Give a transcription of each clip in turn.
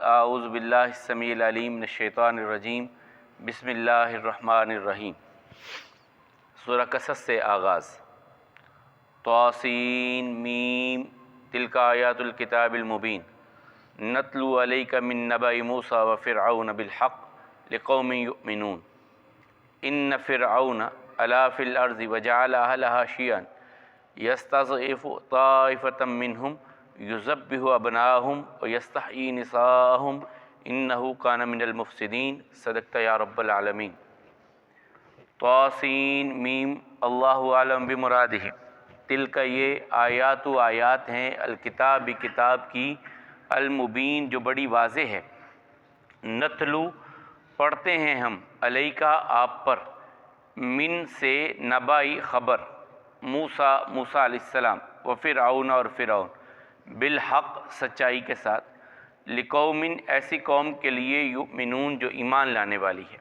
اعوذ باللہ السمیع العلیم من الشیطان الرجیم بسم اللہ الرحمن الرحیم۔ سورہ قصص سے آغاز۔ طاسین میم تلک آیات الکتاب المبین نتلو علیک من نبأ موسیٰ وفرعون بالحق لقوم یؤمنون ان فرعون علا فی الارض وجعل اہلہا شیعا یستضعف طائفۃ منہم یذبح ابناءہم ویستحیی نساءہم انہ کان من المفسدین۔ صدقت یا رب العالمین۔ طاسین میم اللہ عالم بمرادہ۔ تلک یہ آیات ہیں الکتاب کتاب کی المبین جو بڑی واضح ہے۔ نتلو پڑھتے ہیں ہم علیکہ آپ پر، من سے نبائی خبر، موسیٰ علیہ السلام، و فرعون اور فرعون، بالحق سچائی کے ساتھ، لقومن ایسی قوم کے لیے یؤمنون جو ایمان لانے والی ہے۔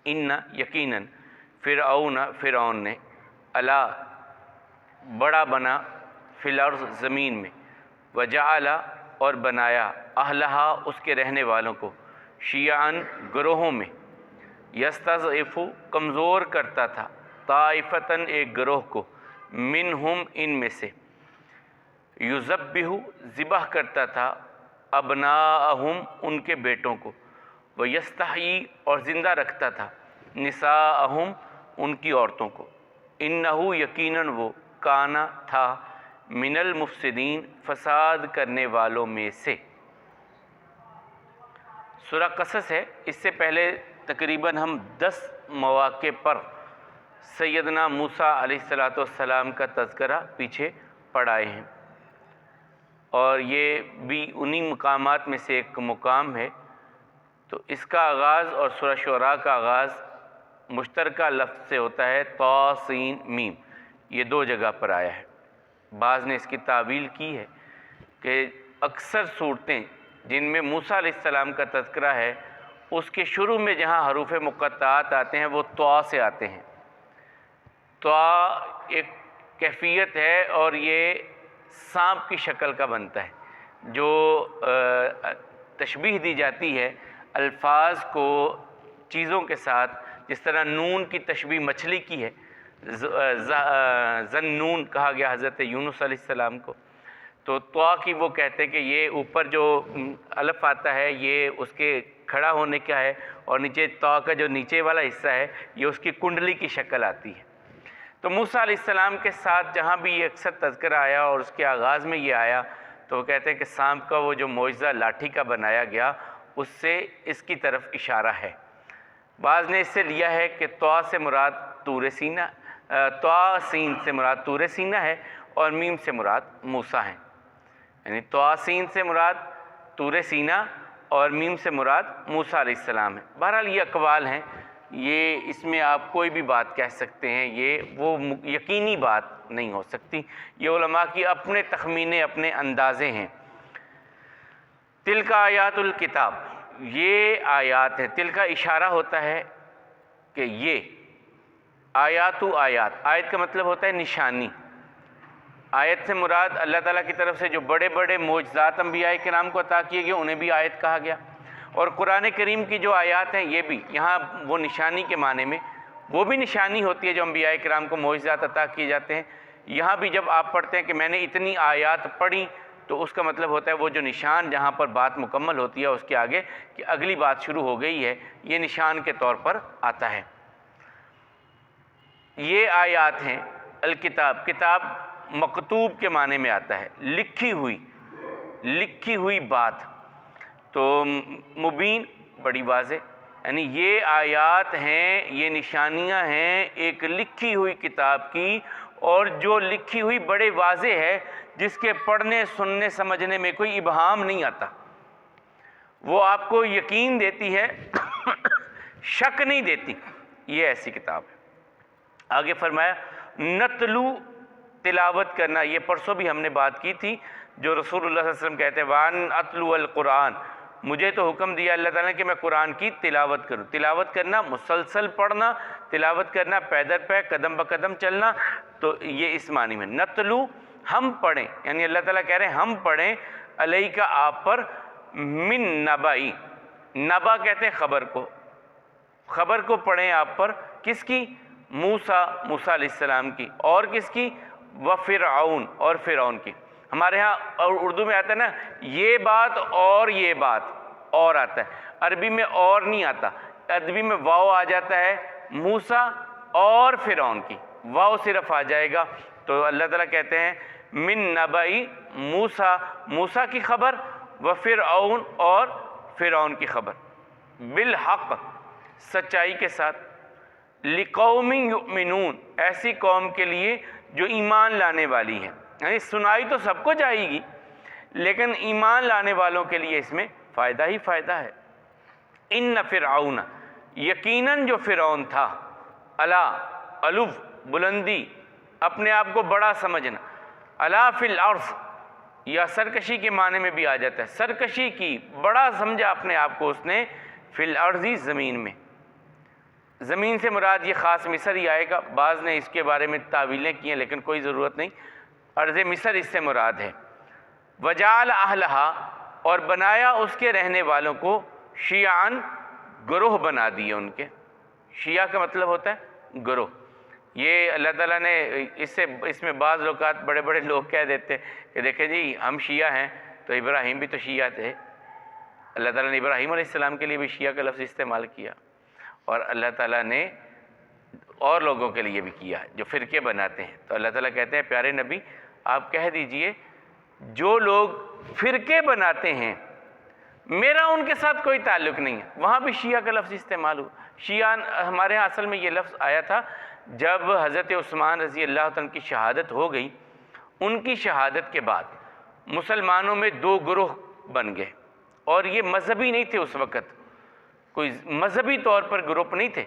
ان یقیناً فرعون نے علا بڑا بنا، فی الارض زمین میں، وجعل اور بنایا، اہلہا اس کے رہنے والوں کو، شیعاً گروہوں میں، یستضعف کمزور کرتا تھا، طائفتاً ایک گروہ کو، منہم ان میں سے، یذبح ذبح کرتا تھا، ابناءہم ان کے بیٹوں کو، ویستحیی اور زندہ رکھتا تھا، نساءہم ان کی عورتوں کو، انہ یقیناً وہ، کانا تھا، من المفسدین فساد کرنے والوں میں سے۔ سورہ قصص ہے۔ اس سے پہلے تقریباً ہم 10 مواقع پر سیدنا موسیٰ علیہ السلام کا تذکرہ پیچھے پڑھائے ہیں، اور یہ بھی انہی مقامات میں سے ایک مقام ہے۔ تو اس کا آغاز اور سورہ شعراء کا آغاز مشترکہ لفظ سے ہوتا ہے، طاسین میم، یہ 2 جگہ پر آیا ہے۔ بعض نے اس کی تعویل کی ہے کہ اکثر صورتیں جن میں موسیٰ علیہ السلام کا تذکرہ ہے، اس کے شروع میں جہاں حروف مقطعات آتے ہیں وہ طا سے آتے ہیں۔ طا ایک کیفیت ہے اور یہ سانپ کی شکل کا بنتا ہے۔ جو تشبیہ دی جاتی ہے الفاظ کو چیزوں کے ساتھ، جس طرح نون کی تشبیہ مچھلی کی ہے، ذنون کہا گیا حضرت یونس علیہ السلام کو، تو طا کی وہ کہتے ہیں کہ یہ اوپر جو الف آتا ہے یہ اس کے کھڑا ہونے کا ہے، اور نیچے طا کا جو نیچے والا حصہ ہے یہ اس کی کنڈلی کی شکل آتی ہے۔ تو موسیٰ علیہ السلام کے ساتھ جہاں بھی یہ اکثر تذکرہ آیا اور اس کے آغاز میں یہ آیا، تو وہ کہتے ہیں کہ سانپ کا وہ جو معجزہ لاٹھی کا بنایا گیا، اس سے اس کی طرف اشارہ ہے۔ بعض نے اس سے لیا ہے کہ طا سے مراد طور سینہ، طا سین سے مراد طور سینہ ہے، اور میم سے مراد موسیٰ ہیں، یعنی طا سین سے مراد طور سینہ اور میم سے مراد موسیٰ علیہ السلام ہے۔ بہرحال یہ اقوال ہیں، یہ اس میں آپ کوئی بھی بات کہہ سکتے ہیں، یہ وہ یقینی بات نہیں ہو سکتی، یہ علماء کی اپنے تخمینے، اپنے اندازے ہیں۔ تلک آیات الکتاب، یہ آیات ہیں۔ تل کا اشارہ ہوتا ہے کہ یہ آیات آیت کا مطلب ہوتا ہے نشانی۔ آیت سے مراد اللہ تعالیٰ کی طرف سے جو بڑے بڑے معجزات انبیاء کرام کو عطا کیے گئے انہیں بھی آیت کہا گیا، اور قرآن کریم کی جو آیات ہیں یہ بھی یہاں وہ نشانی کے معنی میں، وہ بھی نشانی ہوتی ہے جو انبیاء کرام کو معجزات عطا کیے جاتے ہیں۔ یہاں بھی جب آپ پڑھتے ہیں کہ میں نے اتنی آیات پڑھی، تو اس کا مطلب ہوتا ہے وہ جو نشان جہاں پر بات مکمل ہوتی ہے اس کے آگے کہ اگلی بات شروع ہو گئی ہے، یہ نشان کے طور پر آتا ہے۔ یہ آیات ہیں الکتاب، کتاب مکتوب کے معنی میں آتا ہے، لکھی ہوئی بات، تو مبین بڑی واضح، یعنی یہ آیات ہیں، یہ نشانیاں ہیں ایک لکھی ہوئی کتاب کی، اور جو لکھی ہوئی بڑے واضح ہے، جس کے پڑھنے سننے سمجھنے میں کوئی ابہام نہیں آتا، وہ آپ کو یقین دیتی ہے، شک نہیں دیتی، یہ ایسی کتاب ہے۔ آگے فرمایا نتلو، تلاوت کرنا، یہ پرسوں بھی ہم نے بات کی تھی، جو رسول اللہ صلی اللہ علیہ وسلم کہتے ہیں وَأَنْ أَتْلُوَ الْقُرْآنَ، مجھے تو حکم دیا اللہ تعالیٰ نے کہ میں قرآن کی تلاوت کروں۔ تلاوت کرنا مسلسل پڑھنا، تلاوت کرنا پے در پے قدم بقدم چلنا، تو یہ اس معنی میں نتلو، ہم پڑھیں، یعنی اللہ تعالیٰ کہہ رہے ہیں ہم پڑھیں، علیہ کا آپ پر، من نبائی، نبا کہتے ہیں خبر کو، خبر کو پڑھیں آپ پر، کس کی؟ موسیٰ علیہ السلام کی، اور کس کی؟ وفرعون، اور فرعون کی۔ ہمارے ہاں اور اردو میں آتا ہے نا یہ بات اور یہ بات، اور آتا ہے، عربی میں اور نہیں آتا، عربی میں واو آ جاتا ہے، موسیٰ اور فرعون کی واو صرف آ جائے گا۔ تو اللہ تعالیٰ کہتے ہیں من نبائی موسیٰ، موسیٰ کی خبر، وفرعون، اور فرعون کی خبر، بالحق، سچائی کے ساتھ، لقوم یؤمنون، ایسی قوم کے لیے جو ایمان لانے والی ہے، یعنی سنائی تو سب کو جائے گی لیکن ایمان لانے والوں کے لیے اس میں فائدہ ہی فائدہ ہے۔ ان فرعون، یقیناً جو فرعون تھا، علا، علو، بلندی، اپنے آپ کو بڑا سمجھنا، علا فی الارض، یا سرکشی کے معنی میں بھی آ جاتا ہے، سرکشی کی، بڑا سمجھا اپنے آپ کو اس نے، فی الارض، زمین میں، زمین سے مراد یہ خاص مصر ہی آئے گا، بعض نے اس کے بارے میں تعویلیں کی ہیں لیکن کوئی ضرورت نہیں، ارض مصر اس سے مراد ہے۔ وجعل اہلہا، اور بنایا اس کے رہنے والوں کو، شیعاً، گروہ بنا دیے ان کے، شیعہ کا مطلب ہوتا ہے گروہ۔ یہ اللہ تعالیٰ نے اس میں بعض اوقات بڑے بڑے لوگ کہہ دیتے کہ دیکھیں جی ہم شیعہ ہیں، تو ابراہیم بھی تو شیعہ تھے، اللہ تعالیٰ نے ابراہیم علیہ السلام کے لیے بھی شیعہ کا لفظ استعمال کیا، اور اللہ تعالیٰ نے اور لوگوں کے لیے بھی کیا جو فرقے بناتے ہیں۔ تو اللہ تعالیٰ کہتے ہیں پیارے نبی آپ کہہ دیجئے جو لوگ فرقے بناتے ہیں میرا ان کے ساتھ کوئی تعلق نہیں ہے۔ وہاں بھی شیعہ کا لفظ استعمال ہوا، شیعہ ہمارے ہاں اصل میں یہ لفظ آیا تھا جب حضرت عثمان رضی اللہ عنہ کی شہادت ہو گئی، ان کی شہادت کے بعد مسلمانوں میں دو گروہ بن گئے، اور یہ مذہبی نہیں تھے، اس وقت کوئی مذہبی طور پر گروپ نہیں تھے،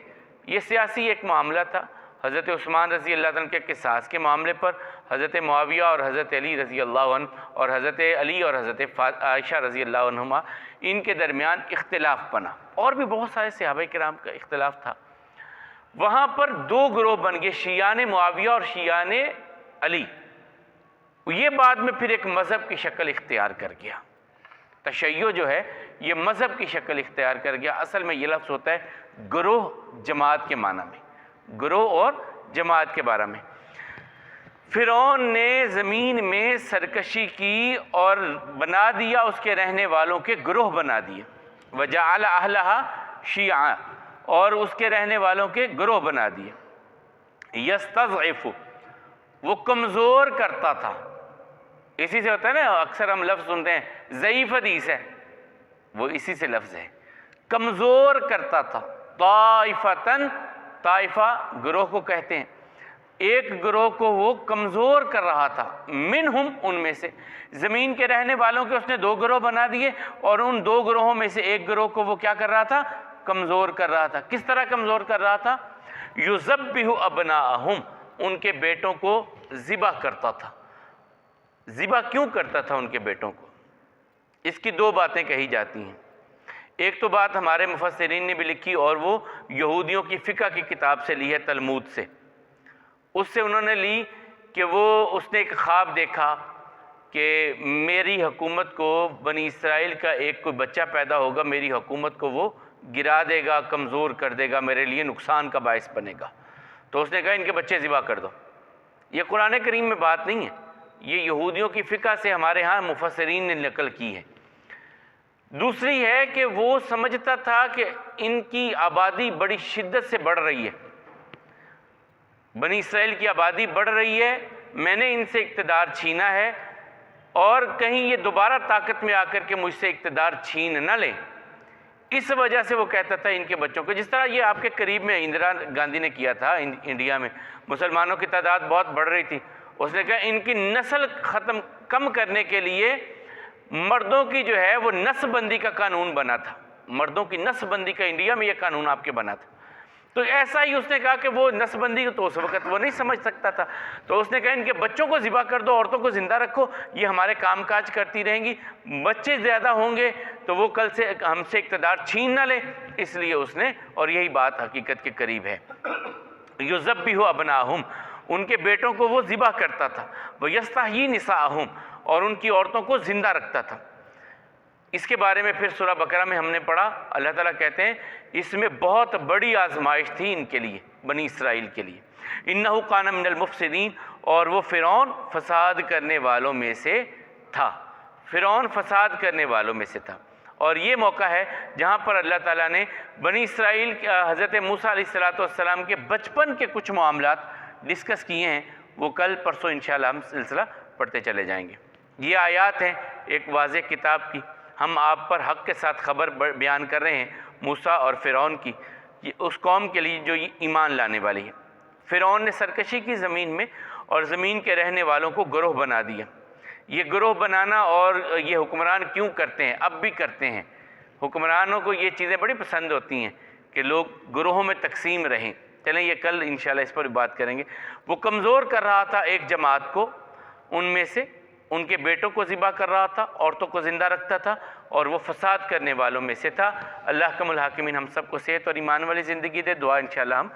یہ سیاسی ایک معاملہ تھا۔ حضرت عثمان رضی اللہ عنہ کے قصاص کے معاملے پر حضرت معاویہ اور حضرت علی رضی اللہ عنہ، اور حضرت علی اور حضرت عائشہ رضی اللہ عنہما، ان کے درمیان اختلاف بنا، اور بھی بہت سارے صحابہ کرام کا اختلاف تھا۔ وہاں پر دو گروہ بن گئے، شیعان معاویہ اور شیعان علی۔ یہ بعد میں پھر ایک مذہب کی شکل اختیار کر گیا، تشیع جو ہے یہ مذہب کی شکل اختیار کر گیا۔ اصل میں یہ لفظ ہوتا ہے گروہ، جماعت کے معنی میں، گروہ اور جماعت کے بارے میں۔ فرعون نے زمین میں سرکشی کی اور بنا دیا اس کے رہنے والوں کے گروہ بنا دیے، وجعل اہلہا شیعا، اور اس کے رہنے والوں کے گروہ بنا دیے۔ یستضعف، وہ کمزور کرتا تھا، اسی سے ہوتا ہے نا اکثر ہم لفظ سنتے ہیں ضعیف حدیث ہے، وہ اسی سے لفظ ہے، کمزور کرتا تھا۔ طائفتاً، طائفہ گروہ کو کہتے ہیں، ایک گروہ کو وہ کمزور کر رہا تھا، منہم، ان میں سے، زمین کے رہنے والوں کے اس نے دو گروہ بنا دیے، اور ان دو گروہوں میں سے ایک گروہ کو وہ کیا کر رہا تھا؟ کمزور کر رہا تھا۔ کس طرح کمزور کر رہا تھا؟ یذبح ابناءہم، ان کے بیٹوں کو ذبح کرتا تھا۔ ذبح کیوں کرتا تھا ان کے بیٹوں کو؟ اس کی دو باتیں کہی جاتی ہیں۔ ایک تو بات ہمارے مفسرین نے بھی لکھی، اور وہ یہودیوں کی فقہ کی کتاب سے لی ہے، تلمود سے۔ اس سے انہوں نے لی کہ اس نے ایک خواب دیکھا کہ میری حکومت کو، بنی اسرائیل کا ایک کوئی بچہ پیدا ہوگا، میری حکومت کو وہ گرا دے گا، کمزور کر دے گا، میرے لیے نقصان کا باعث بنے گا۔ تو اس نے کہا ان کے بچے ذبح کر دو۔ یہ قرآن کریم میں بات نہیں ہے، یہ یہودیوں کی فقہ سے ہمارے ہاں مفسرین نے نقل کی ہے۔ دوسری ہے کہ وہ سمجھتا تھا کہ ان کی آبادی بڑی شدت سے بڑھ رہی ہے، بنی اسرائیل کی آبادی بڑھ رہی ہے، میں نے ان سے اقتدار چھینا ہے، اور کہیں یہ دوبارہ طاقت میں آ کر کے مجھ سے اقتدار چھین نہ لیں۔ اس وجہ سے وہ کہتا تھا ان کے بچوں کو، جس طرح یہ آپ کے قریب میں اندرا گاندھی نے کیا تھا، انڈیا میں مسلمانوں کی تعداد بہت بڑھ رہی تھی، اس نے کہا ان کی نسل کم کرنے کے لیے مردوں کی جو ہے وہ نسل بندی کا قانون بنا تھا، مردوں کی نسل بندی کا انڈیا میں یہ قانون آپ کے بنا تھا۔ تو ایسا ہی اس نے کہا کہ وہ نسل بندی تو اس وقت وہ نہیں سمجھ سکتا تھا، تو اس نے کہا ان کے بچوں کو ذبح کر دو، عورتوں کو زندہ رکھو، یہ ہمارے کام کاج کرتی رہیں گی، بچے زیادہ ہوں گے تو وہ کل سے ہم سے اقتدار چھین نہ لیں، اس لیے اس نے، اور یہی بات حقیقت کے قریب ہے، یذبح ابناءہم، ان کے بیٹوں کو وہ ذبح کرتا تھا، ویستحیی نساءہم، اور ان کی عورتوں کو زندہ رکھتا تھا۔ اس کے بارے میں پھر سورہ بقرہ میں ہم نے پڑھا، اللہ تعالیٰ کہتے ہیں اس میں بہت بڑی آزمائش تھی ان کے لیے، بنی اسرائیل کے لیے۔ انہو کان من المفسدین، اور وہ فرعون فساد کرنے والوں میں سے تھا، فرعون فساد کرنے والوں میں سے تھا۔ اور یہ موقع ہے جہاں پر اللہ تعالیٰ نے بنی اسرائیل حضرت موسیٰ علیہ السلام کے بچپن کے کچھ معاملات ڈسکس کیے ہیں، وہ کل پرسوں انشاءاللہ ہم سلسلہ پڑھتے چلے جائیں گے۔ یہ آیات ہیں ایک واضح کتاب کی، ہم آپ پر حق کے ساتھ خبر بیان کر رہے ہیں موسیٰ اور فرعون کی، یہ اس قوم کے لیے جو ایمان لانے والی ہے۔ فرعون نے سرکشی کی زمین میں، اور زمین کے رہنے والوں کو گروہ بنا دیا۔ یہ گروہ بنانا اور یہ حکمران کیوں کرتے ہیں، اب بھی کرتے ہیں، حکمرانوں کو یہ چیزیں بڑی پسند ہوتی ہیں کہ لوگ گروہوں میں تقسیم رہیں۔ چلیں یہ کل انشاءاللہ اس پر بات کریں گے۔ وہ کمزور کر رہا تھا ایک جماعت کو، ان میں سے ان کے بیٹوں کو ذبح کر رہا تھا، عورتوں کو زندہ رکھتا تھا، اور وہ فساد کرنے والوں میں سے تھا۔ اللہ کم الحاکمین ہم سب کو صحت اور ایمان والی زندگی دے، دعا انشاءاللہ ہم